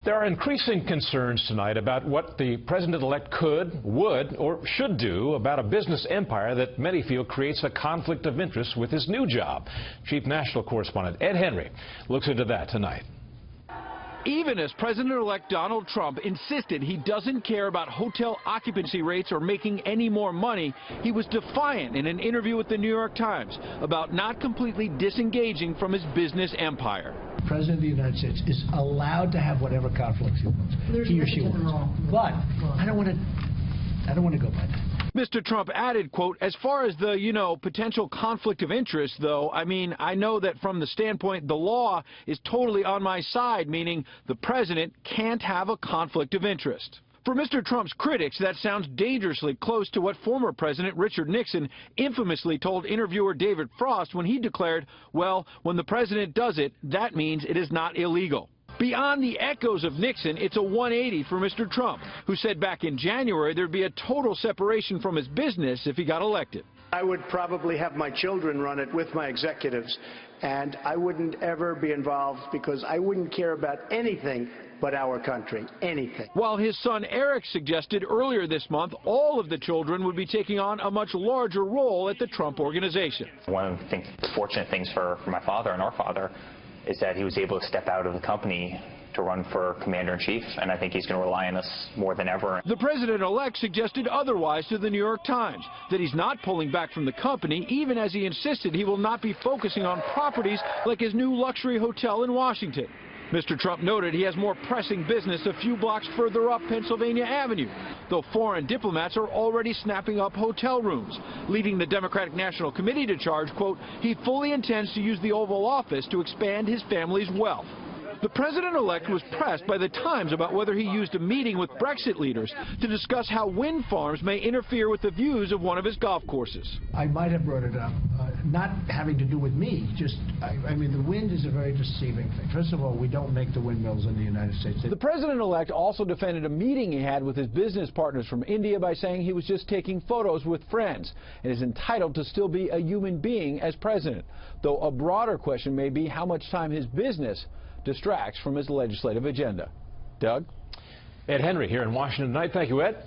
There are increasing concerns tonight about what the president-elect could, would, or should do about a business empire that many feel creates a conflict of interest with his new job. Chief National Correspondent Ed Henry looks into that tonight. Even as President-elect Donald Trump insisted he doesn't care about hotel occupancy rates or making any more money, he was defiant in an interview with the New York Times about not completely disengaging from his business empire. The President of the United States is allowed to have whatever conflicts he or she wants. But I don't want to go by that. Mr. Trump added, quote, as far as the, potential conflict of interest, though, I mean, I know that from the standpoint the law is totally on my side, meaning the president can't have a conflict of interest. For Mr. Trump's critics, that sounds dangerously close to what former President Richard Nixon infamously told interviewer David Frost when he declared, well, when the president does it, that means it is not illegal. Beyond the echoes of Nixon, it's a 180 for Mr. Trump, who said back in January there'd be a total separation from his business if he got elected. I would probably have my children run it with my executives, and I wouldn't ever be involved because I wouldn't care about anything but our country, anything. While his son Eric suggested earlier this month all of the children would be taking on a much larger role at the Trump organization. One of the fortunate things for my father and our father is that he was able to step out of the company to run for commander-in-chief, and I think he's going to rely on us more than ever. The president-elect suggested otherwise to the New York Times, that he's not pulling back from the company, even as he insisted he will not be focusing on properties like his new luxury hotel in Washington. Mr. Trump noted he has more pressing business a few blocks further up Pennsylvania Avenue, though foreign diplomats are already snapping up hotel rooms, leading the Democratic National Committee to charge, quote, he fully intends to use the Oval Office to expand his family's wealth. The president-elect was pressed by the Times about whether he used a meeting with Brexit leaders to discuss how wind farms may interfere with the views of one of his golf courses. I might have brought it up, not having to do with me, just, I mean, the wind is a very deceiving thing. First of all, we don't make the windmills in the United States. The president-elect also defended a meeting he had with his business partners from India by saying he was just taking photos with friends and is entitled to still be a human being as president, though a broader question may be how much time his business distracts from his legislative agenda. Doug? Ed Henry here in Washington tonight. Thank you, Ed.